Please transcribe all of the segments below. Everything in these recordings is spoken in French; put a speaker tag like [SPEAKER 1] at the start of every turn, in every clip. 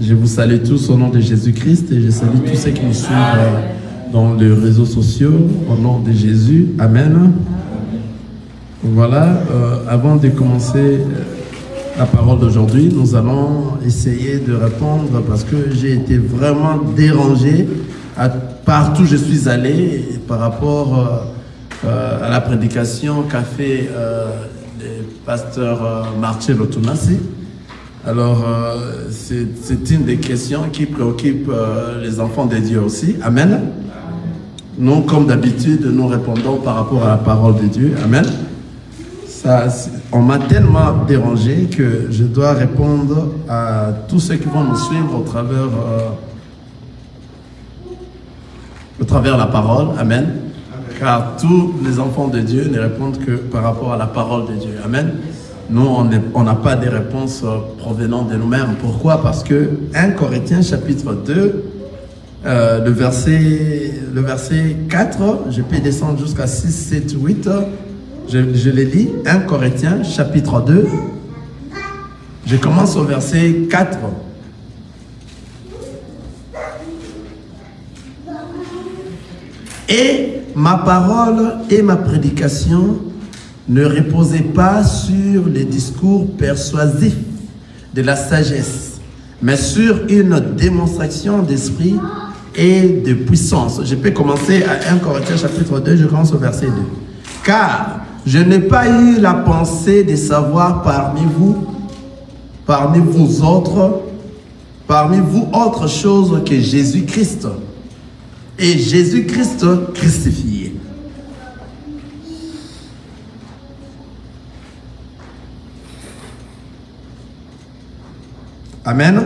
[SPEAKER 1] Je vous salue tous au nom de Jésus-Christ et je salue tous ceux qui nous suivent dans les réseaux sociaux au nom de Jésus. Amen. Voilà, avant de commencer la parole d'aujourd'hui, nous allons essayer de répondre parce que j'ai été vraiment dérangé partout où je suis allé par rapport à la prédication qu'a fait le pasteur Marcello Tunasi. Alors, c'est une des questions qui préoccupe les enfants de Dieu aussi. Amen. Nous, comme d'habitude, nous répondons par rapport à la parole de Dieu. Amen. Ça, on m'a tellement dérangé que je dois répondre à tous ceux qui vont nous suivre au travers la parole. Amen. Car tous les enfants de Dieu ne répondent que par rapport à la parole de Dieu. Amen. Nous, on n'a pas de réponses provenant de nous-mêmes. Pourquoi? Parce que 1 Corinthiens chapitre 2, le verset 4, je peux descendre jusqu'à 6, 7, 8. Je l'ai dit, 1 Corinthiens chapitre 2. Je commence au verset 4. Et ma parole et ma prédication ne reposaient pas sur les discours persuasifs de la sagesse, mais sur une démonstration d'esprit et de puissance. Je peux commencer à 1 Corinthiens chapitre 2, je commence au verset 2. Car je n'ai pas eu la pensée de savoir parmi vous autre chose que Jésus-Christ et Jésus-Christ crucifié. Amen.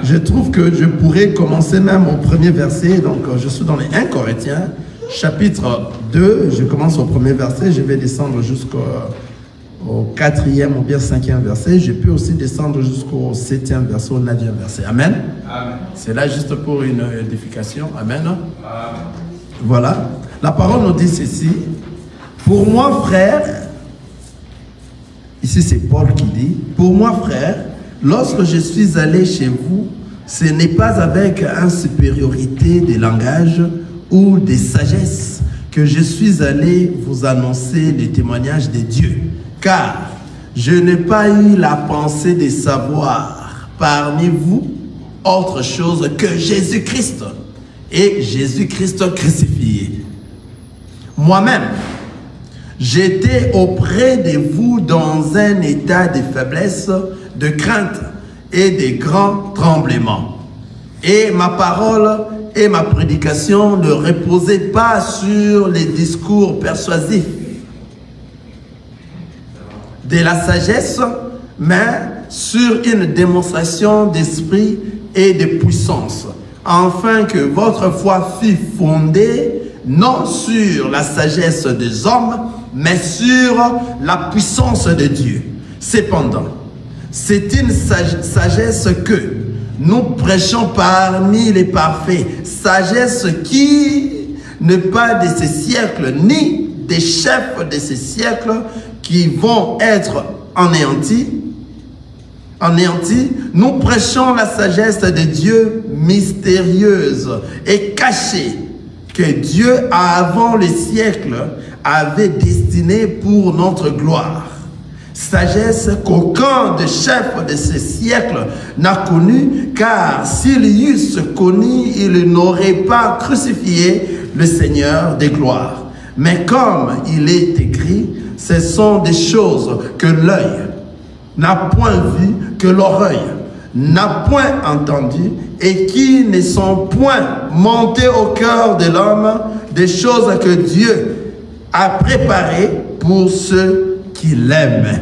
[SPEAKER 1] Je trouve que je pourrais commencer même au premier verset. Donc, je suis dans les 1 Corinthiens, chapitre 2. Je commence au premier verset. Je vais descendre jusqu'au 4e ou bien 5e verset. Je peux aussi descendre jusqu'au 7e verset, au 9e verset. Amen. Amen. C'est là juste pour une édification. Amen. Amen. Voilà. La parole nous dit ceci. Pour moi, frère, ici c'est Paul qui dit, pour moi, frère, lorsque je suis allé chez vous, ce n'est pas avec une supériorité de langage ou de sagesse que je suis allé vous annoncer le témoignage de Dieu. Car je n'ai pas eu la pensée de savoir parmi vous autre chose que Jésus-Christ et Jésus-Christ crucifié. Moi-même, j'étais auprès de vous dans un état de faiblesse, de crainte et de grands tremblements. Et ma parole et ma prédication ne reposaient pas sur les discours persuasifs de la sagesse, mais sur une démonstration d'esprit et de puissance, afin que votre foi fût fondée non sur la sagesse des hommes, mais sur la puissance de Dieu. Cependant, c'est une sagesse que nous prêchons parmi les parfaits, sagesse qui n'est pas de ce siècle, ni des chefs de ce siècle qui vont être anéantis. Nous prêchons la sagesse de Dieu mystérieuse et cachée, que Dieu, avant les siècles, avait destinée pour notre gloire. Sagesse qu'aucun des chefs de ce siècle n'a connue, car s'ils eussent connu, ils n'auraient pas crucifié le Seigneur des gloires. Mais comme il est écrit, ce sont des choses que l'œil n'a point vues, que l'oreille n'a point entendues, et qui ne sont point montées au cœur de l'homme, des choses que Dieu a préparées pour ceux qui l'aiment.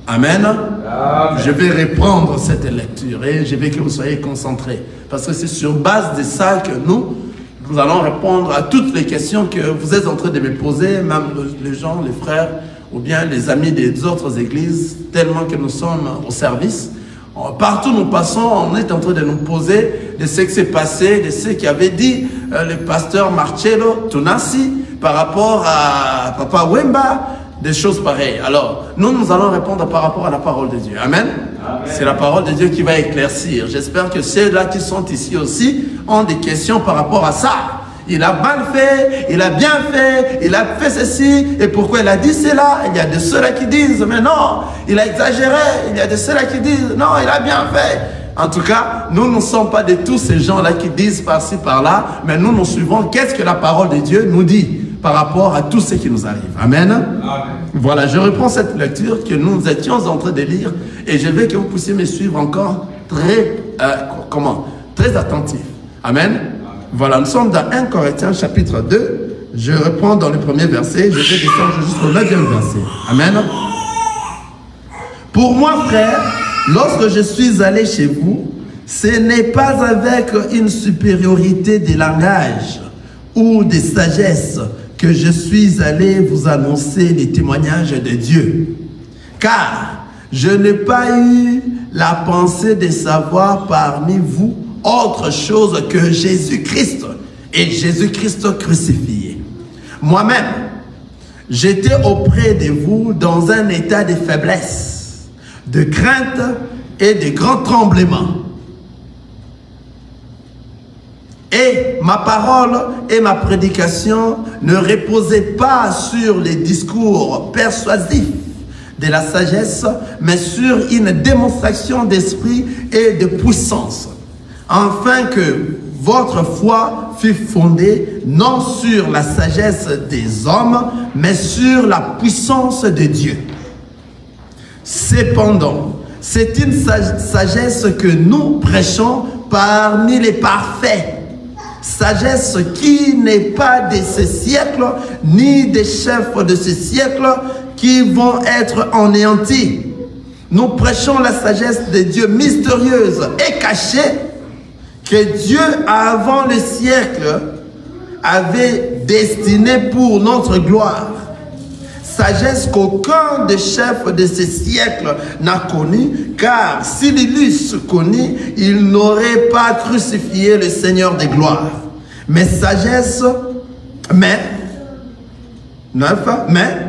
[SPEAKER 1] Amen. Amen. Je vais reprendre cette lecture et je veux que vous soyez concentrés. Parce que c'est sur base de ça que nous allons répondre à toutes les questions que vous êtes en train de me poser, même les gens, les frères, ou bien les amis des autres églises, tellement que nous sommes au service. Partout où nous passons, on est en train de nous poser de ce qui s'est passé, de ce qu'avait dit le pasteur Marcello Tunasi par rapport à Papa Wemba, des choses pareilles. Alors, nous allons répondre par rapport à la parole de Dieu. Amen. C'est la parole de Dieu qui va éclaircir. J'espère que ceux-là qui sont ici aussi ont des questions par rapport à ça. Il a mal fait, il a bien fait, il a fait ceci, et pourquoi il a dit cela? Il y a de ceux-là qui disent, mais non, il a exagéré. Il y a de ceux-là qui disent, non, il a bien fait. En tout cas, nous ne sommes pas de tous ces gens-là qui disent par-ci, par-là, mais nous suivons qu'est-ce que la parole de Dieu nous dit par rapport à tout ce qui nous arrive. Amen. Amen. Voilà, je reprends cette lecture que nous étions en train de lire, et je veux que vous puissiez me suivre encore très attentif. Amen. Voilà, nous sommes dans 1 Corinthiens chapitre 2. Je reprends dans le premier verset. Je vais descendre jusqu'au 9e verset. Amen. Pour moi, frère, lorsque je suis allé chez vous, ce n'est pas avec une supériorité de langage ou de sagesse que je suis allé vous annoncer les témoignages de Dieu. Car je n'ai pas eu la pensée de savoir parmi vous autre chose que Jésus-Christ et Jésus-Christ crucifié. Moi-même, j'étais auprès de vous dans un état de faiblesse, de crainte et de grand tremblement. Et ma parole et ma prédication ne reposaient pas sur les discours persuasifs de la sagesse, mais sur une démonstration d'esprit et de puissance, afin que votre foi fût fondée non sur la sagesse des hommes, mais sur la puissance de Dieu. Cependant, c'est une sagesse que nous prêchons parmi les parfaits. Sagesse qui n'est pas de ce siècle, ni des chefs de ce siècle qui vont être anéantis. Nous prêchons la sagesse de Dieu mystérieuse et cachée, que Dieu, avant le siècle, avait destinée pour notre gloire. Sagesse qu'aucun des chefs de ce siècle n'a connue, car s'il l'eusse connue, il n'aurait pas crucifié le Seigneur des gloires. Mais sagesse, mais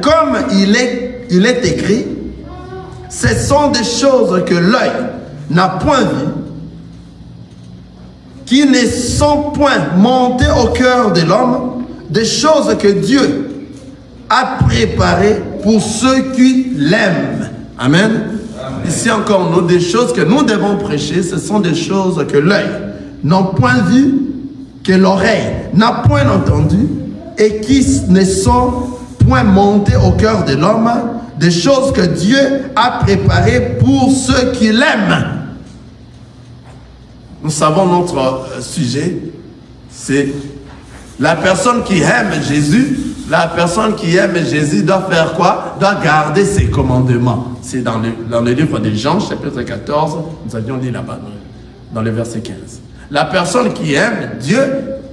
[SPEAKER 1] comme il est écrit, ce sont des choses que l'œil n'a point vues, qui ne sont point montées au cœur de l'homme, des choses que Dieu a préparées pour ceux qui l'aiment. Amen. Amen. Ici encore, nous, des choses que nous devons prêcher, ce sont des choses que l'œil n'a point vues, que l'oreille n'a point entendues, et qui ne sont point montées au cœur de l'homme, des choses que Dieu a préparées pour ceux qui l'aiment. Nous savons notre sujet, c'est la personne qui aime Jésus. La personne qui aime Jésus doit faire quoi? Doit garder ses commandements. C'est dans le livre de Jean, chapitre 14, nous avions dit là-bas, dans le verset 15. La personne qui aime Dieu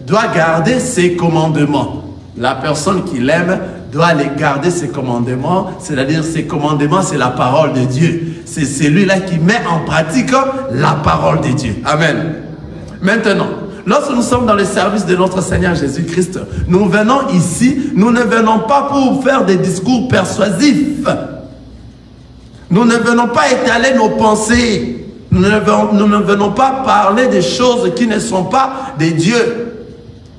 [SPEAKER 1] doit garder ses commandements. La personne qui l'aime doit les garder ses commandements, c'est-à-dire ses commandements, c'est la parole de Dieu. C'est celui-là qui met en pratique la parole de Dieu. Amen. Maintenant, lorsque nous sommes dans le service de notre Seigneur Jésus-Christ, nous venons ici, nous ne venons pas pour faire des discours persuasifs. Nous ne venons pas étaler nos pensées. Nous ne venons pas parler des choses qui ne sont pas de Dieu.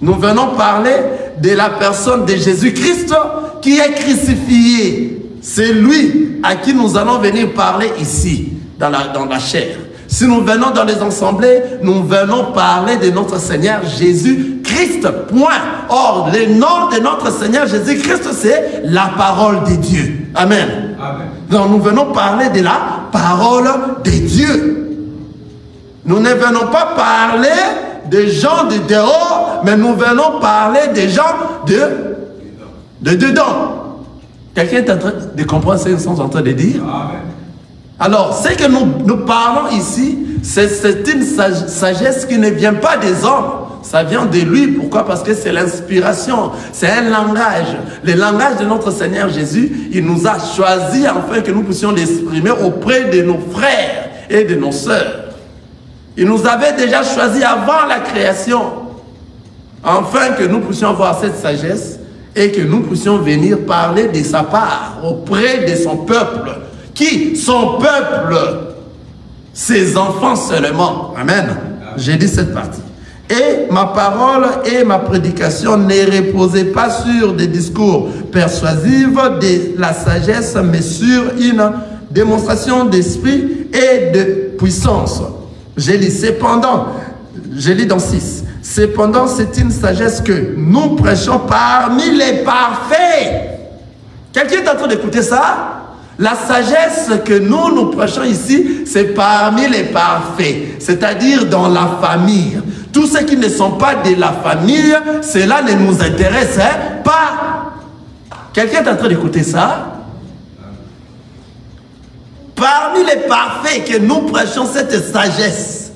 [SPEAKER 1] Nous venons parler de la personne de Jésus-Christ qui est crucifié. C'est lui à qui nous allons venir parler ici, dans la chair. Si nous venons dans les assemblées, nous venons parler de notre Seigneur Jésus-Christ, point. Or, le nom de notre Seigneur Jésus-Christ, c'est la parole de Dieu. Amen. Amen. Donc, nous venons parler de la parole de Dieu. Nous ne venons pas parler des gens de dehors, mais nous venons parler des gens de dedans. Quelqu'un est en train de comprendre ce que nous sommes en train de dire? Amen. Alors, ce que nous parlons ici, c'est une sagesse qui ne vient pas des hommes. Ça vient de lui. Pourquoi? Parce que c'est l'inspiration. C'est un langage. Le langage de notre Seigneur Jésus, il nous a choisis afin que nous puissions l'exprimer auprès de nos frères et de nos sœurs. Il nous avait déjà choisis avant la création, afin que nous puissions avoir cette sagesse et que nous puissions venir parler de sa part auprès de son peuple. Qui? Son peuple, ses enfants seulement. Amen. J'ai dit cette partie. Et ma parole et ma prédication ne reposaient pas sur des discours persuasifs de la sagesse, mais sur une démonstration d'esprit et de puissance. J'ai lu cependant, j'ai lu dans 6. Cependant, c'est une sagesse que nous prêchons parmi les parfaits. Quelqu'un est en train d'écouter ça? La sagesse que nous prêchons ici, c'est parmi les parfaits, c'est-à-dire dans la famille. Tous ceux qui ne sont pas de la famille, cela ne nous intéresse pas. Quelqu'un est en train d'écouter ça? Parmi les parfaits que nous prêchons cette sagesse,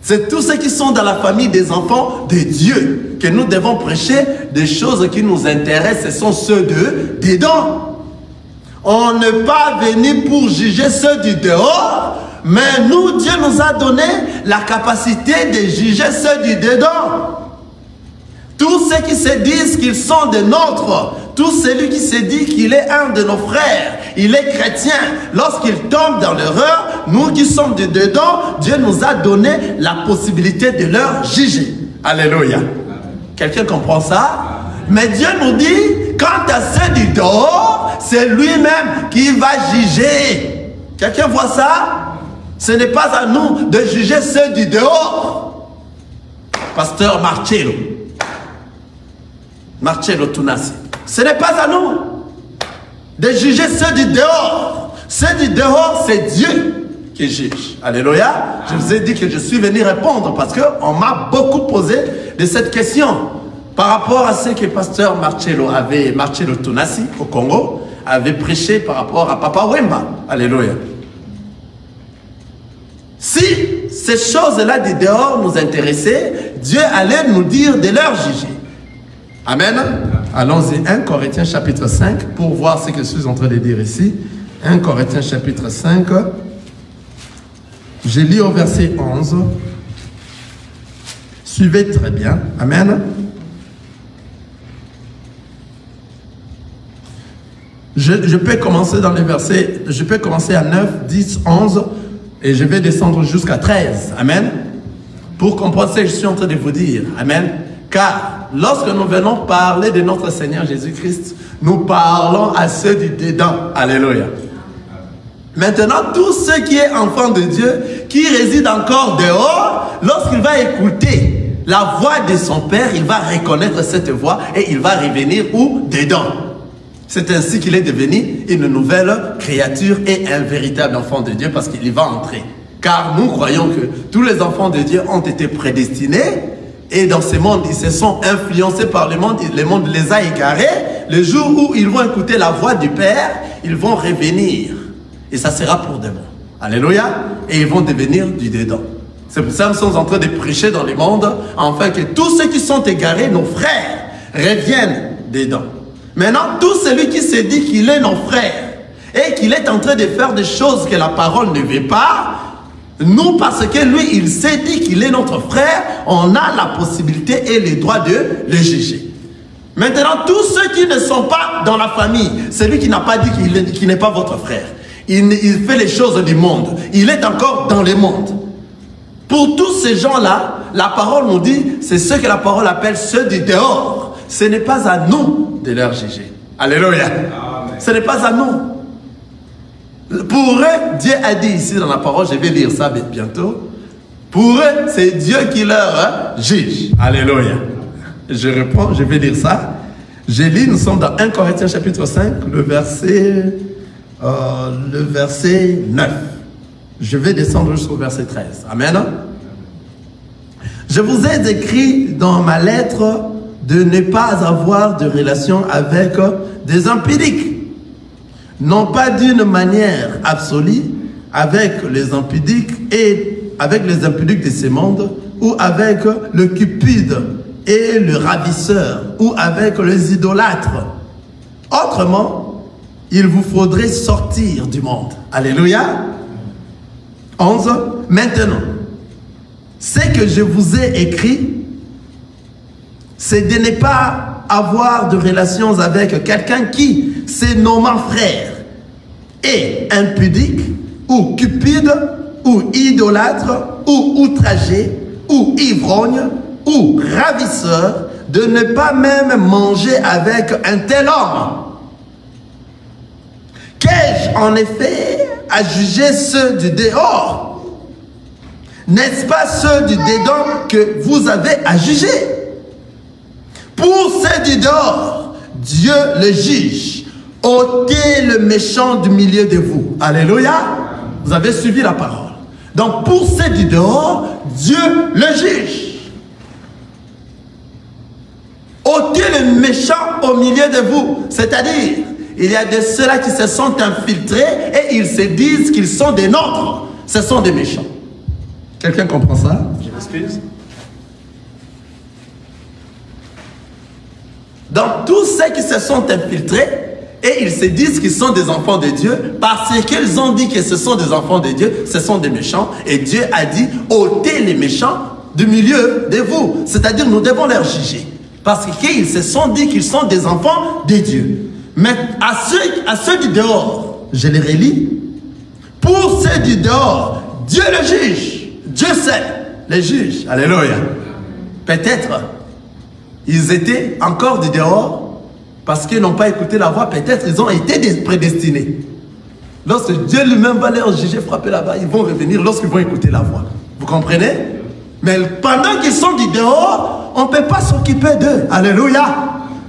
[SPEAKER 1] c'est tous ceux qui sont dans la famille des enfants de Dieu que nous devons prêcher des choses qui nous intéressent. Ce sont ceux de dedans. On n'est pas venu pour juger ceux du dehors, mais nous, Dieu nous a donné la capacité de juger ceux du dedans. Tous ceux qui se disent qu'ils sont des nôtres, tout celui qui se dit qu'il est un de nos frères, il est chrétien, lorsqu'il tombe dans l'erreur, nous qui sommes de dedans, Dieu nous a donné la possibilité de leur juger. Alléluia. Quelqu'un comprend ça? Mais Dieu nous dit, quant à ceux du dehors, c'est lui-même qui va juger. Quelqu'un voit ça? Ce n'est pas à nous de juger ceux du dehors. Pasteur Marcello Tunasi. Ce n'est pas à nous de juger ceux du dehors. Ceux du dehors, c'est Dieu qui juge. Alléluia. Je vous ai dit que je suis venu répondre parce qu'on m'a beaucoup posé de cette question. Par rapport à ce que pasteur Marcello Tunasi au Congo avait prêché par rapport à Papa Wemba. Alléluia. Si ces choses-là du dehors nous intéressaient, Dieu allait nous dire de leur juger. Amen. Allons-y, 1 Corinthiens chapitre 5 pour voir ce que je suis en train de dire ici. 1 Corinthiens chapitre 5. Je lis au verset 11. Suivez très bien. Amen. Je peux commencer dans les versets, je peux commencer à 9, 10, 11 et je vais descendre jusqu'à 13. Amen. Pour comprendre ce que je suis en train de vous dire. Amen. Car lorsque nous venons parler de notre Seigneur Jésus-Christ, nous parlons à ceux du dedans. Alléluia. Maintenant, tous ceux qui sont enfants de Dieu, qui résident encore dehors, lorsqu'il va écouter la voix de son Père, il va reconnaître cette voix et il va revenir où? Dedans. C'est ainsi qu'il est devenu une nouvelle créature et un véritable enfant de Dieu parce qu'il y va entrer. Car nous croyons que tous les enfants de Dieu ont été prédestinés et dans ce monde, ils se sont influencés par le monde les a égarés. Le jour où ils vont écouter la voix du Père, ils vont revenir. Et ça sera pour de bon. Alléluia. Et ils vont devenir du dedans. C'est pour ça que nous sommes en train de prêcher dans le monde, afin que tous ceux qui sont égarés, nos frères, reviennent dedans. Maintenant, tout celui qui se dit qu'il est nos frères et qu'il est en train de faire des choses que la parole ne veut pas, nous, parce que lui, il s'est dit qu'il est notre frère, on a la possibilité et le droit de le juger. Maintenant, tous ceux qui ne sont pas dans la famille, celui qui n'a pas dit qu'il n'est pas votre frère, il fait les choses du monde, il est encore dans le monde. Pour tous ces gens-là, la parole nous dit, c'est ce que la parole appelle ceux du dehors. Ce n'est pas à nous de leur juger. Alléluia. Amen. Ce n'est pas à nous. Pour eux, Dieu a dit ici dans la parole, je vais lire ça bientôt. Pour eux, c'est Dieu qui leur juge. Alléluia. Je reprends, je vais lire ça. Je lis, nous sommes dans 1 Corinthiens chapitre 5, le verset 9. Je vais descendre jusqu'au verset 13. Amen. Je vous ai écrit dans ma lettre de ne pas avoir de relation avec des impudiques. Non pas d'une manière absolue avec les impudiques et avec les impudiques de ce monde, ou avec le cupide et le ravisseur, ou avec les idolâtres. Autrement, il vous faudrait sortir du monde. Alléluia. 11. Maintenant, ce que je vous ai écrit, c'est de ne pas avoir de relations avec quelqu'un qui, se nommant frère, est impudique, ou cupide, ou idolâtre, ou outragé, ou ivrogne, ou ravisseur, de ne pas même manger avec un tel homme. Qu'ai-je en effet à juger ceux du dehors? N'est-ce pas ceux du dedans que vous avez à juger? Pour ceux du dehors, Dieu le juge. Ôtez le méchant du milieu de vous. Alléluia. Vous avez suivi la parole. Donc pour ceux du dehors, Dieu le juge. Ôtez le méchant au milieu de vous. C'est-à-dire, il y a de ceux-là qui se sont infiltrés et ils se disent qu'ils sont des nôtres. Ce sont des méchants. Quelqu'un comprend ça? Je m'excuse. Donc tous ceux qui se sont infiltrés et ils se disent qu'ils sont des enfants de Dieu parce qu'ils ont dit que ce sont des enfants de Dieu, ce sont des méchants. Et Dieu a dit, ôtez les méchants du milieu de vous. C'est-à-dire, nous devons les juger. Parce qu'ils se sont dit qu'ils sont des enfants de Dieu. Mais à ceux du dehors, je les relis. Pour ceux du dehors, Dieu le juge. Dieu sait, les juges. Alléluia. Peut-être, ils étaient encore du dehors parce qu'ils n'ont pas écouté la voix. Peut-être ils ont été prédestinés. Lorsque Dieu lui-même va les juger, frapper là-bas, ils vont revenir lorsqu'ils vont écouter la voix. Vous comprenez? Mais pendant qu'ils sont du dehors, on ne peut pas s'occuper d'eux. Alléluia.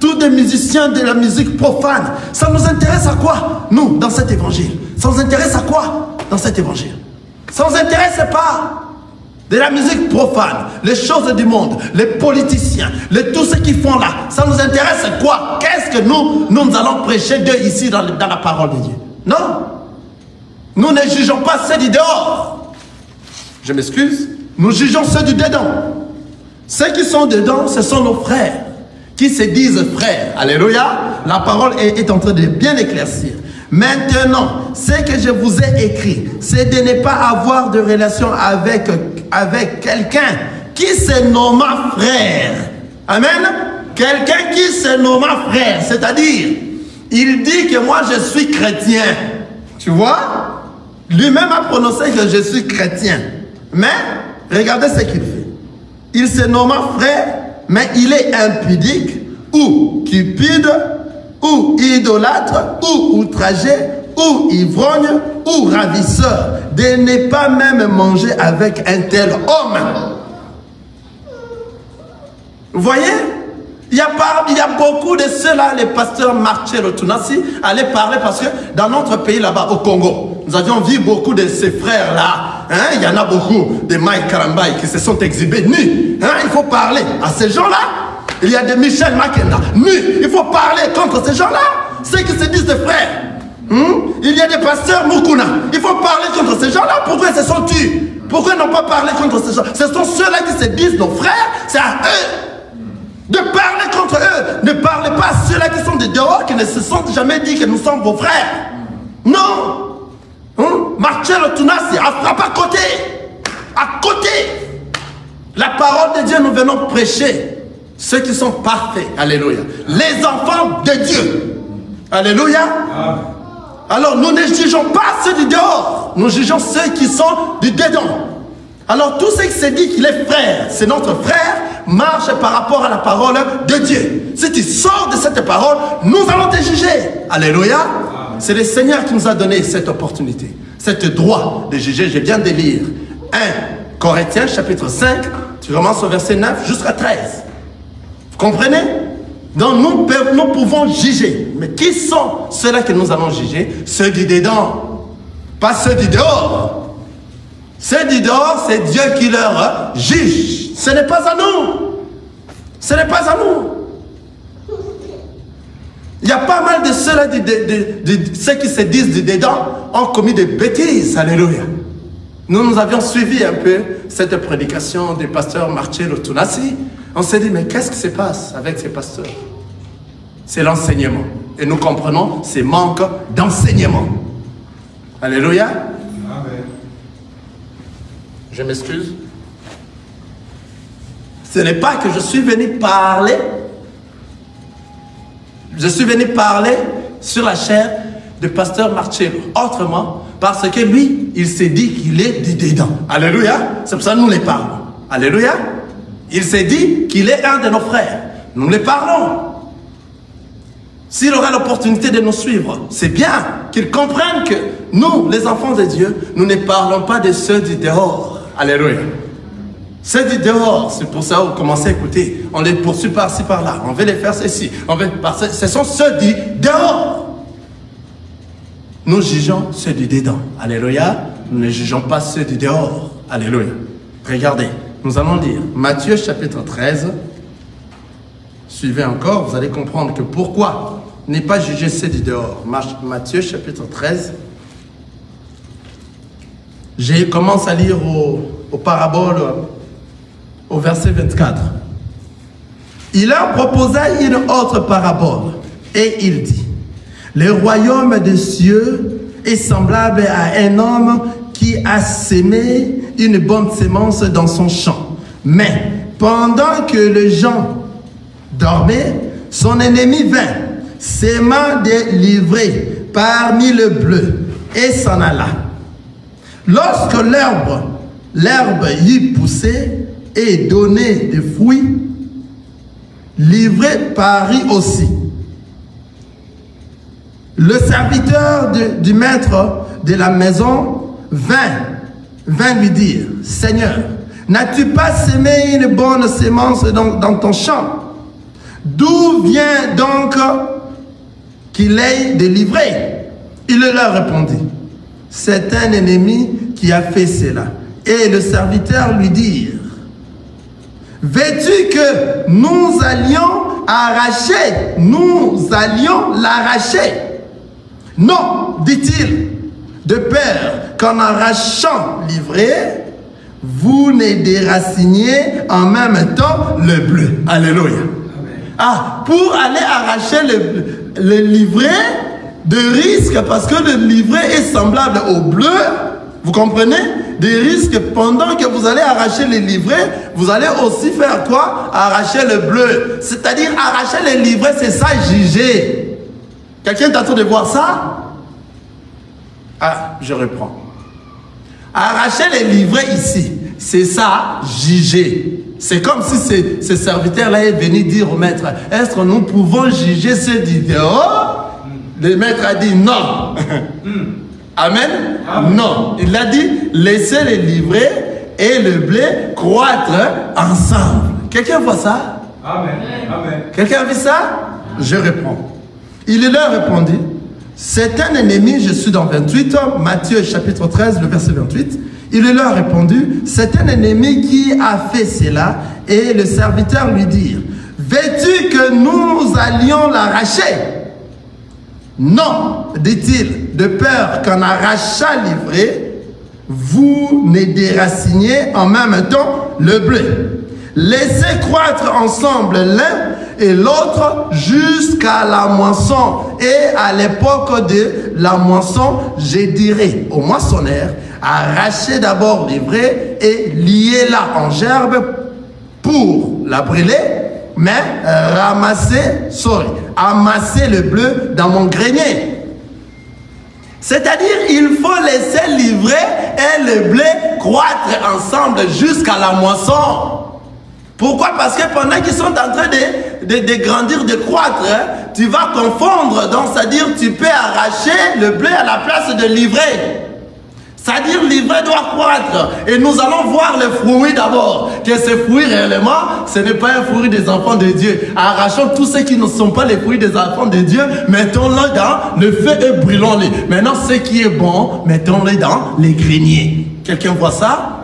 [SPEAKER 1] Tous des musiciens de la musique profane. Ça nous intéresse à quoi, nous, dans cet évangile? Ça nous intéresse à quoi, dans cet évangile? Ça ne nous intéresse pas de la musique profane, les choses du monde, les politiciens, tous ceux qui font là. Ça nous intéresse à quoi? Qu'est-ce que nous allons prêcher d'eux ici dans la parole de Dieu? Non. Nous ne jugeons pas ceux du dehors. Je m'excuse. Nous jugeons ceux du dedans. Ceux qui sont dedans, ce sont nos frères, qui se disent frères. Alléluia. La parole est en train de bien éclaircir. Maintenant, ce que je vous ai écrit, c'est de ne pas avoir de relation avec quelqu'un qui se nomme frère. Amen. Quelqu'un qui se nomme frère, c'est-à-dire, il dit que moi je suis chrétien. Tu vois? Lui-même a prononcé que je suis chrétien. Mais, regardez ce qu'il fait. Il se nomme frère, mais il est impudique, ou cupide, ou idolâtre, ou outragé, ou ivrogne, ou ravisseur, de ne pas même manger avec un tel homme. Vous voyez? Il y a beaucoup de ceux-là, les pasteurs Marcello Tunasi, allaient parler parce que dans notre pays là-bas, au Congo, nous avions vu beaucoup de ces frères-là. Hein? Il y en a beaucoup de Mike Karambaï qui se sont exhibés nus. Hein? Il faut parler à ces gens-là. Il y a des Michel Makenda nus. Il faut parler contre ces gens-là. Ceux qui se disent des frères. Il y a des pasteurs Mukuna. Il faut parler contre ces gens-là. Pourquoi ils se sont tués? Pourquoi ils n'ont pas parlé contre ces gens? Ce sont ceux-là qui se disent nos frères. C'est à eux de parler contre eux. Ne parlez pas à ceux-là qui sont des dehors, qui ne se sont jamais dit que nous sommes vos frères. Non. Marcello Tunasi a frappé à côté. À côté. La parole de Dieu, nous venons prêcher ceux qui sont parfaits. Alléluia. Les enfants de Dieu. Alléluia. Alors nous ne jugeons pas ceux du dehors. Nous jugeons ceux qui sont du dedans. Alors tout ce qui se dit qu'il est frère, c'est notre frère, marche par rapport à la parole de Dieu. Si tu sors de cette parole, nous allons te juger. Alléluia. C'est le Seigneur qui nous a donné cette opportunité, cet droit de juger. Je viens de lire 1 Corinthiens chapitre 5, tu commences au verset 9 jusqu'à 13. Vous comprenez? Donc nous pouvons juger. Mais qui sont ceux-là que nous allons juger? Ceux du dedans, pas ceux du dehors. Ceux du dehors, c'est Dieu qui leur juge. Ce n'est pas à nous. Ce n'est pas à nous. Il y a pas mal de ceux-là, ceux qui se disent du dedans, ont commis des bêtises. Alléluia. Nous avions suivi un peu cette prédication du pasteur Marcello Tunasi. On s'est dit, mais qu'est-ce qui se passe avec ces pasteurs? C'est l'enseignement. Et nous comprenons ces manques d'enseignement. Alléluia. Amen. Je m'excuse. Ce n'est pas que je suis venu parler Je suis venu parler sur la chair de pasteur Marcello. Autrement, parce que lui, il s'est dit qu'il est du dedans. Alléluia. C'est pour ça que nous les parlons. Alléluia. Il s'est dit qu'il est un de nos frères. Nous les parlons. S'il aura l'opportunité de nous suivre, c'est bien qu'il comprenne que nous, les enfants de Dieu, nous ne parlons pas de ceux du dehors. Alléluia. Ceux du dehors, c'est pour ça qu'on commence à écouter. On les poursuit par-ci, par-là. On veut les faire ceci. Ce sont ceux du dehors. Nous jugeons ceux du dedans. Alléluia. Nous ne jugeons pas ceux du dehors. Alléluia. Regardez, nous allons lire Matthieu chapitre 13. Suivez encore, vous allez comprendre que pourquoi ne pas juger ceux du dehors. Matthieu chapitre 13. Je commence à lire aux paraboles, au verset 24. Il leur proposa une autre parabole et il dit: le royaume des cieux est semblable à un homme qui a sémé une bonne sémence dans son champ. Mais pendant que les gens dormaient, son ennemi vint, séma des livrées parmi le bleu, et s'en alla. Lorsque l'herbe y poussait et donnait des fruits, l'ivrée parut aussi. Le serviteur du maître de la maison vint lui dire: Seigneur, n'as-tu pas sémé une bonne sémence dans ton champ? D'où vient donc qu'il ait délivré? Il leur répondit: c'est un ennemi qui a fait cela. Et le serviteur lui dit: veux-tu que nous allions l'arracher? Non, dit-il, de peur qu'en arrachant l'ivrée, vous ne déraciniez en même temps le bleu. Alléluia. Ah, pour aller arracher le livret, de risques, parce que le livret est semblable au bleu, vous comprenez? Des risques, pendant que vous allez arracher les livrets, vous allez aussi faire quoi? Arracher le bleu. C'est-à-dire, arracher les livrets, c'est ça, juger. Quelqu'un est en train de voir ça? Ah, je reprends. Arracher les livrets ici, c'est ça, juger. C'est comme si ce serviteur-là est venu dire au maître: est-ce que nous pouvons juger ceux du dehors? Le maître a dit non. Amen. Non. Il a dit: laissez les livrets et le blé croître ensemble. Quelqu'un voit ça? Amen. Amen. Quelqu'un a vu ça? Je réponds. Il leur répondit: c'est un ennemi, je suis dans 28, Matthieu chapitre 13, le verset 28. Il leur a répondu: c'est un ennemi qui a fait cela. Et le serviteur lui dit: veux-tu que nous allions l'arracher? Non, dit-il, de peur qu'en arrachant l'ivrée, vous ne déraciniez en même temps le bleu. Laissez croître ensemble l'un et l'autre jusqu'à la moisson. Et à l'époque de la moisson, je dirai au moissonneur: arrachez d'abord l'ivraie et liez-la en gerbe pour la brûler, mais amassez le bleu dans mon grenier. C'est-à-dire, il faut laisser l'ivraie et le blé croître ensemble jusqu'à la moisson. Pourquoi? Parce que pendant qu'ils sont en train de grandir, de croître, tu vas confondre. Donc, c'est-à-dire, tu peux arracher le blé à la place de l'ivraie. C'est-à-dire, l'ivraie doit croître. Et nous allons voir les fruits d'abord. Que ces fruits, réellement, ce n'est pas un fruit des enfants de Dieu. Arrachons tous ceux qui ne sont pas les fruits des enfants de Dieu, mettons-les dans le feu et brûlons-les. Maintenant, ce qui est bon, mettons-les dans les greniers. Quelqu'un voit ça?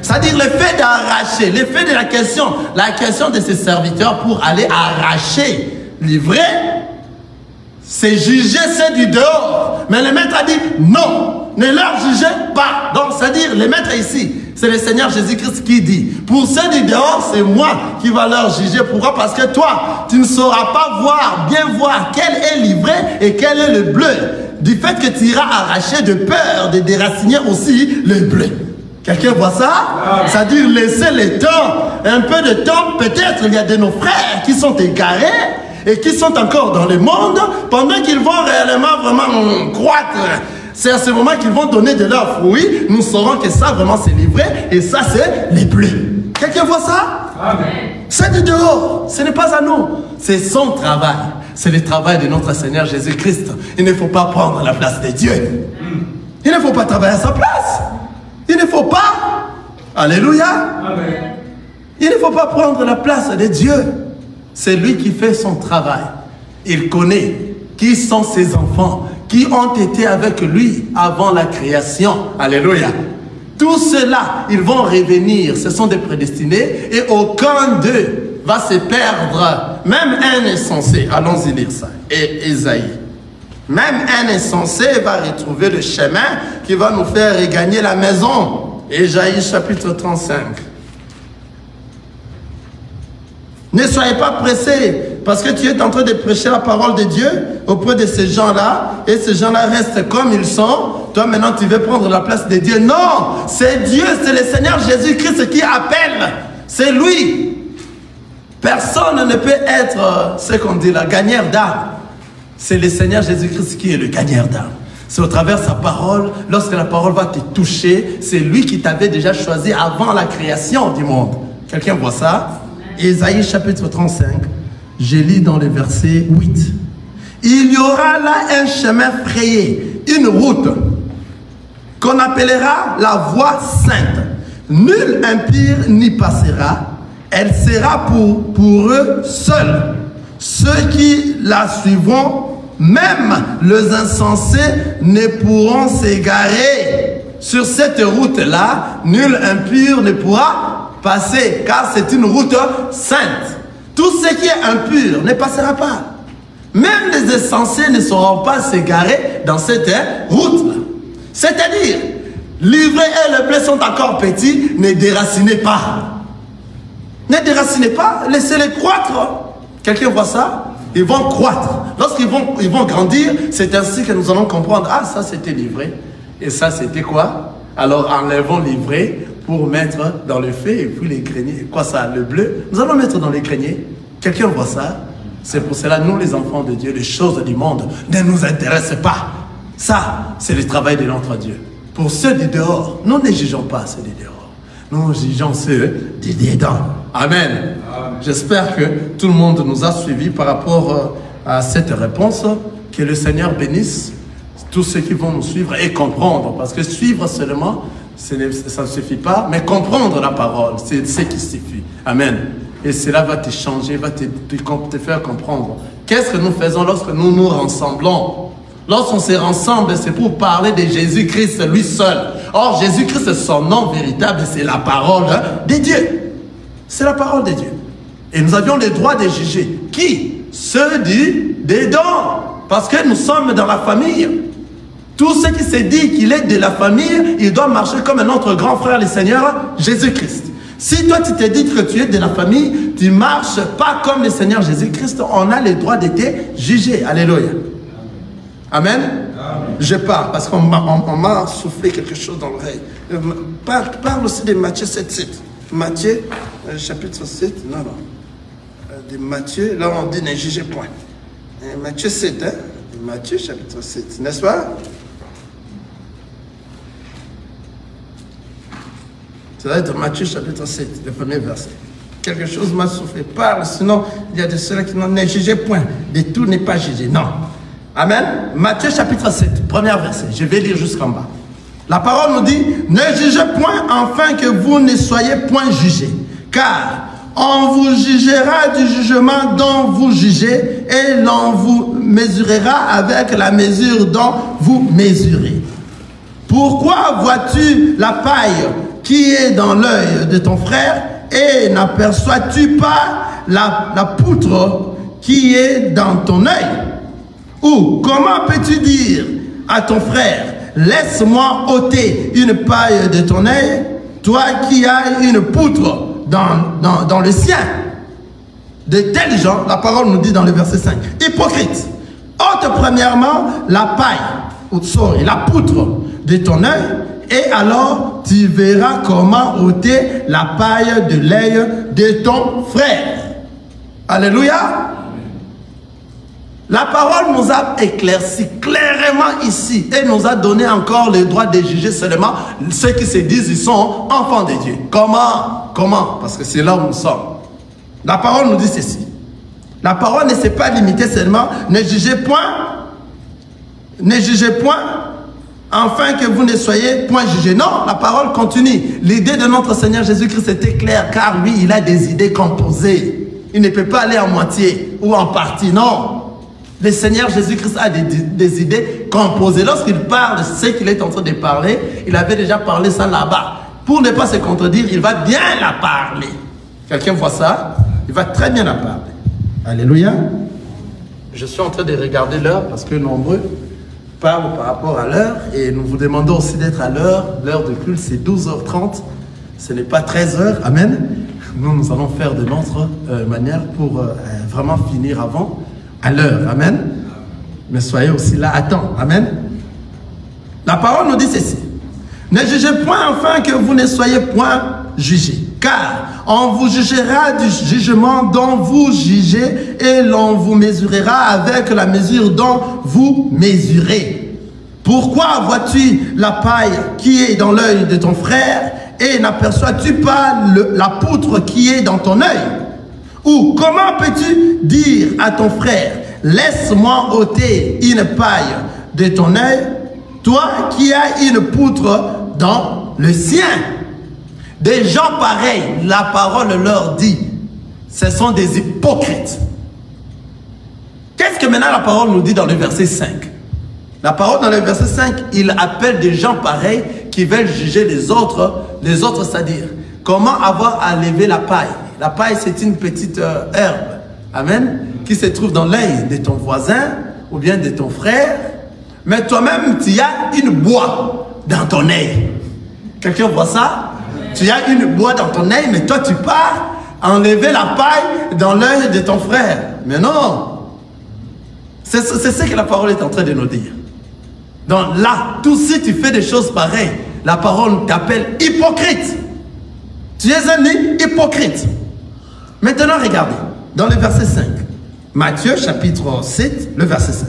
[SPEAKER 1] C'est-à-dire le fait d'arracher, le fait de la question de ces serviteurs pour aller arracher l'ivraie, c'est juger ceux du dehors. Mais le maître a dit non, ne leur jugez pas. Donc, c'est-à-dire, le maître ici, c'est le Seigneur Jésus-Christ qui dit: pour ceux du dehors, c'est moi qui va leur juger. Pourquoi? Parce que toi, tu ne sauras pas bien voir quel est l'ivraie et quel est le bleu. Du fait que tu iras arracher de peur de déraciner aussi le bleu. Quelqu'un voit ça? C'est-à-dire laisser le temps, un peu de temps, peut-être il y a de nos frères qui sont égarés et qui sont encore dans le monde, pendant qu'ils vont réellement vraiment croître, c'est à ce moment qu'ils vont donner de leurs fruits, nous saurons que ça vraiment c'est livré, et ça c'est les bleus. Quelqu'un voit ça? Amen. C'est du dehors, ce n'est pas à nous, c'est son travail. C'est le travail de notre Seigneur Jésus-Christ. Il ne faut pas prendre la place de Dieu. Il ne faut pas travailler à sa place. Il ne faut pas. Alléluia. Amen. Il ne faut pas prendre la place de Dieu. C'est lui qui fait son travail. Il connaît qui sont ses enfants, qui ont été avec lui avant la création. Alléluia. Tous ceux-là, ils vont revenir. Ce sont des prédestinés et aucun d'eux va se perdre. Même un insensé, allons-y lire ça, et Ésaïe. Même un insensé va retrouver le chemin qui va nous faire regagner la maison. Ésaïe chapitre 35. Ne soyez pas pressés, parce que tu es en train de prêcher la parole de Dieu auprès de ces gens-là, et ces gens-là restent comme ils sont. Toi maintenant tu veux prendre la place de Dieu. Non, c'est Dieu, c'est le Seigneur Jésus-Christ qui appelle. C'est lui. Personne ne peut être ce qu'on dit la gagnère d'âme. C'est le Seigneur Jésus-Christ qui est le gagneur d'âme. C'est au travers de sa parole, lorsque la parole va te toucher, c'est lui qui t'avait déjà choisi avant la création du monde. Quelqu'un voit ça? Ésaïe chapitre 35, je lis dans le verset 8. Il y aura là un chemin frayé, une route qu'on appellera la voie sainte. Nul impie n'y passera. Elle sera pour eux seuls. Ceux qui la suivront, même les insensés, ne pourront s'égarer. Sur cette route-là, nul impur ne pourra passer, car c'est une route sainte. Tout ce qui est impur ne passera pas. Même les insensés ne sauront pas s'égarer dans cette route-là. C'est-à-dire, l'ivraie et le blé sont encore petits, ne déracinez pas. Ne déracinez pas, laissez-les croître. Quelqu'un voit ça? Ils vont croître. Lorsqu'ils vont grandir, c'est ainsi que nous allons comprendre. Ah, ça c'était l'ivraie. Et ça c'était quoi? Alors enlevons l'ivraie pour mettre dans le feu et puis les greniers. Quoi ça? Le bleu? Nous allons mettre dans les greniers. Quelqu'un voit ça? C'est pour cela, nous les enfants de Dieu, les choses du monde ne nous intéressent pas. Ça, c'est le travail de notre Dieu. Pour ceux du dehors, nous ne jugeons pas ceux du dehors. Nous jugeons ceux du dedans. Amen. J'espère que tout le monde nous a suivis par rapport à cette réponse. Que le Seigneur bénisse tous ceux qui vont nous suivre et comprendre. Parce que suivre seulement, ça ne suffit pas. Mais comprendre la parole, c'est ce qui suffit. Amen. Et cela va te changer, va te faire comprendre. Qu'est-ce que nous faisons lorsque nous nous rassemblons? Lorsqu'on se rassemble, c'est pour parler de Jésus-Christ, lui seul. Or, Jésus-Christ, son nom véritable, c'est la parole de Dieu. C'est la parole de Dieu. Et nous avions le droit de juger. Qui? Ceux des dons. Parce que nous sommes dans la famille. Tout ce qui se dit qu'il est de la famille, il doit marcher comme notre grand frère, le Seigneur Jésus-Christ. Si toi, tu te dis que tu es de la famille, tu ne marches pas comme le Seigneur Jésus-Christ, on a le droit de te juger. Alléluia. Amen. Amen. Je parle parce qu'on m'a soufflé quelque chose dans l'oreille. Parle aussi de Matthieu 7. Matthieu, chapitre 7, non. De Matthieu, là on dit ne jugez point. Matthieu 7, hein? Matthieu chapitre 7, n'est-ce pas? Ça va être Matthieu chapitre 7, le premier verset. Quelque chose m'a soufflé. Parle, sinon il y a de ceux qui n'ont ne jugez point. De tout n'est pas jugé. Non. Amen. Matthieu chapitre 7, premier verset. Je vais lire jusqu'en bas. La parole nous dit, ne jugez point afin que vous ne soyez point jugés. Car on vous jugera du jugement dont vous jugez et l'on vous mesurera avec la mesure dont vous mesurez. Pourquoi vois-tu la paille qui est dans l'œil de ton frère et n'aperçois-tu pas la poutre qui est dans ton œil? Ou comment peux-tu dire à ton frère, laisse-moi ôter une paille de ton œil, toi qui as une poutre dans le sien? De tels gens, la parole nous dit dans le verset 5, hypocrite, ôte premièrement la paille, la poutre de ton œil, et alors tu verras comment ôter la paille de l'œil de ton frère. Alléluia. La parole nous a éclairci clairement ici et nous a donné encore le droit de juger seulement ceux qui se disent ils sont enfants de Dieu. Comment? Comment? Parce que c'est là où nous sommes. La parole nous dit ceci. La parole ne s'est pas limitée seulement, ne jugez point, afin que vous ne soyez point jugés. Non, la parole continue. L'idée de notre Seigneur Jésus-Christ était claire, car lui, il a des idées composées. Il ne peut pas aller en moitié ou en partie, non. Le Seigneur Jésus-Christ a des idées composées. Lorsqu'il parle de ce qu'il est en train de parler, il avait déjà parlé ça là-bas. Pour ne pas se contredire, il va bien la parler. Quelqu'un voit ça? Il va très bien la parler. Alléluia. Je suis en train de regarder l'heure parce que nombreux parlent par rapport à l'heure et nous vous demandons aussi d'être à l'heure. L'heure de culte, c'est 12h30. Ce n'est pas 13h. Amen. Nous allons faire de notre manière pour vraiment finir avant. À l'heure, amen. Mais soyez aussi là à temps, amen. La parole nous dit ceci. Ne jugez point afin que vous ne soyez point jugés, car on vous jugera du jugement dont vous jugez et l'on vous mesurera avec la mesure dont vous mesurez. Pourquoi vois-tu la paille qui est dans l'œil de ton frère et n'aperçois-tu pas la poutre qui est dans ton œil? Ou comment peux-tu dire à ton frère, laisse-moi ôter une paille de ton œil, toi qui as une poutre dans le sien? Des gens pareils, la parole leur dit, ce sont des hypocrites. Qu'est-ce que maintenant la parole nous dit dans le verset 5? La parole dans le verset 5, il appelle des gens pareils qui veulent juger les autres, c'est-à-dire comment avoir à lever la paille. La paille, c'est une petite herbe, amen, qui se trouve dans l'œil de ton voisin ou bien de ton frère. Mais toi-même, tu as une boîte dans ton œil. Quelqu'un voit ça? Tu as une boîte dans ton œil, mais toi, tu pars enlever la paille dans l'œil de ton frère. Mais non. C'est ce que la parole est en train de nous dire. Donc là, tout si tu fais des choses pareilles, la parole t'appelle hypocrite. Tu es un hypocrite. Maintenant, regardez, dans le verset 5, Matthieu chapitre 7, le verset 5.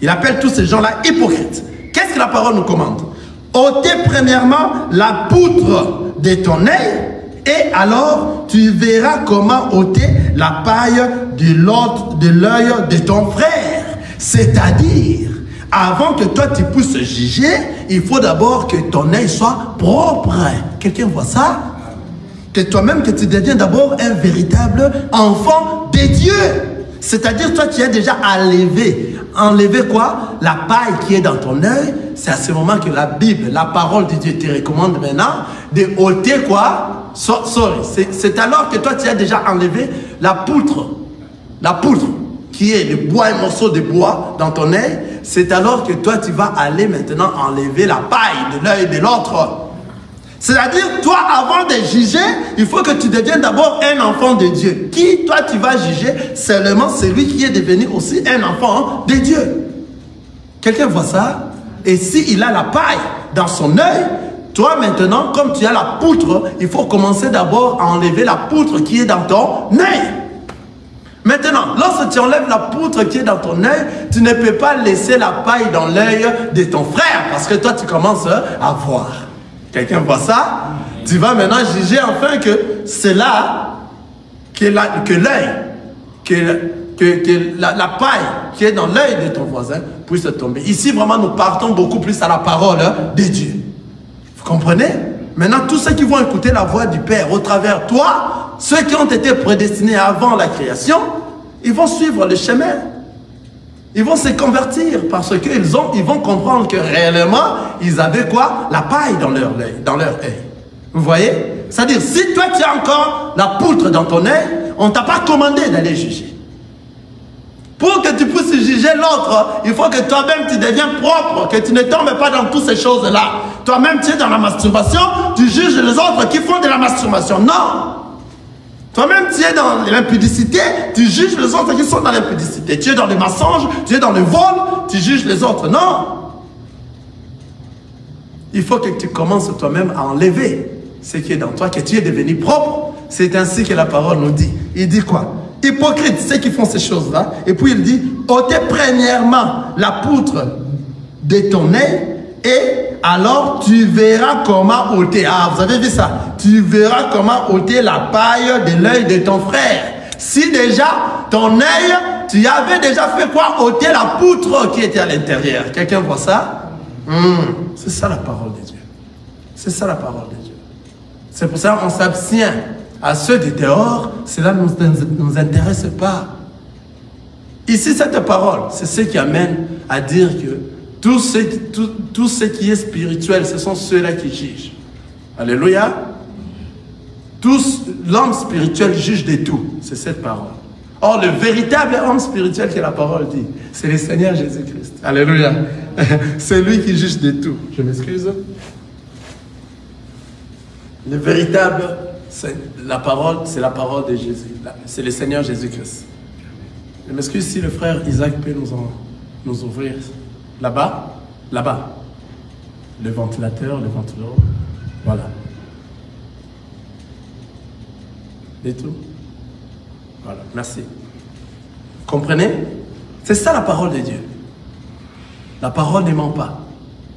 [SPEAKER 1] Il appelle tous ces gens-là hypocrites. Qu'est-ce que la parole nous commande? Ôtez premièrement la poutre de ton œil, et alors tu verras comment ôter la paille de l'œil de ton frère. C'est-à-dire, avant que toi tu puisses juger, il faut d'abord que ton œil soit propre. Quelqu'un voit ça? Que toi-même, que tu deviens d'abord un véritable enfant de Dieu. C'est-à-dire, toi, tu as déjà enlevé quoi? La paille qui est dans ton œil. C'est à ce moment que la Bible, la parole de Dieu te recommande maintenant de ôter quoi? C'est alors que toi, tu as déjà enlevé la poutre qui est le bois, un morceau de bois dans ton œil. C'est alors que toi, tu vas aller maintenant enlever la paille de l'œil de l'autre. C'est-à-dire, toi, avant de juger, il faut que tu deviennes d'abord un enfant de Dieu. Qui, toi, tu vas juger? Seulement celui qui est devenu aussi un enfant de Dieu. Quelqu'un voit ça? Et s'il a la paille dans son œil, toi, maintenant, comme tu as la poutre, il faut commencer d'abord à enlever la poutre qui est dans ton œil. Maintenant, lorsque tu enlèves la poutre qui est dans ton œil, tu ne peux pas laisser la paille dans l'œil de ton frère parce que toi, tu commences à voir. Quelqu'un voit ça? Tu vas maintenant juger enfin que c'est là que l'œil, que la paille qui est dans l'œil de ton voisin puisse tomber. Ici, vraiment, nous partons beaucoup plus à la parole de Dieu. Vous comprenez? Maintenant, tous ceux qui vont écouter la voix du Père au travers toi, ceux qui ont été prédestinés avant la création, ils vont suivre le chemin. Ils vont se convertir parce qu'ils vont comprendre que réellement, ils avaient quoi? La paille dans leur œil. Vous voyez? C'est-à-dire, si toi tu as encore la poutre dans ton œil, on ne t'a pas commandé d'aller juger. Pour que tu puisses juger l'autre, il faut que toi-même tu deviennes propre, que tu ne tombes pas dans toutes ces choses-là. Toi-même tu es dans la masturbation, tu juges les autres qui font de la masturbation. Non! Toi-même, tu es dans l'impudicité, tu juges les autres qui sont dans l'impudicité. Tu es dans le mensonge, tu es dans le vol, tu juges les autres. Non. Il faut que tu commences toi-même à enlever ce qui est dans toi, que tu es devenu propre. C'est ainsi que la parole nous dit. Il dit quoi? hypocrites, ceux qui font ces choses-là. Et puis il dit, ôtez premièrement la poutre de ton œil et alors tu verras comment ôter. Ah, vous avez vu ça? Tu verras comment ôter la paille de l'œil de ton frère. Si déjà, ton œil, tu avais déjà fait quoi? Ôter la poutre qui était à l'intérieur. Quelqu'un voit ça? C'est ça la parole de Dieu. C'est ça la parole de Dieu. C'est pour ça qu'on s'abstient. À ceux de dehors, cela ne nous intéresse pas. Ici, cette parole, c'est ce qui amène à dire que tout ce qui est spirituel, ce sont ceux-là qui jugent. Alléluia. L'homme spirituel juge de tout. C'est cette parole. Or, le véritable homme spirituel que la parole dit, c'est le Seigneur Jésus-Christ. Alléluia. C'est lui qui juge de tout. Je m'excuse. Le véritable, c'est la parole de Jésus. C'est le Seigneur Jésus-Christ. Je m'excuse si le frère Isaac peut nous ouvrir. Là-bas, là-bas. Le ventilateur. Voilà. Et tout. Voilà, merci. Comprenez? C'est ça la parole de Dieu. La parole ne ment pas.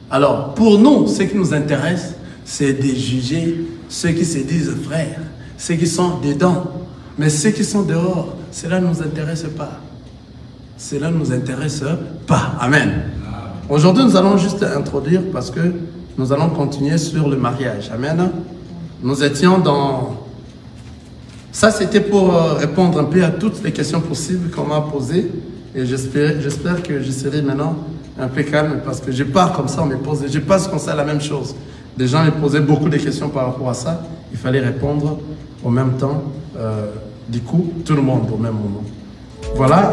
[SPEAKER 1] Alors, pour nous, ce qui nous intéresse, c'est de juger ceux qui se disent frères, ceux qui sont dedans. Mais ceux qui sont dehors, cela ne nous intéresse pas. Cela ne nous intéresse pas. Amen. Aujourd'hui, nous allons juste introduire parce que nous allons continuer sur le mariage. Amen. Nous étions dans... Ça, c'était pour répondre un peu à toutes les questions possibles qu'on m'a posées. Et j'espère que je serai maintenant un peu calme parce que je pars comme ça, on me pose. Je passe comme ça la même chose. Des gens me posaient beaucoup de questions par rapport à ça. Il fallait répondre au même temps. Du coup, tout le monde au même moment. Voilà.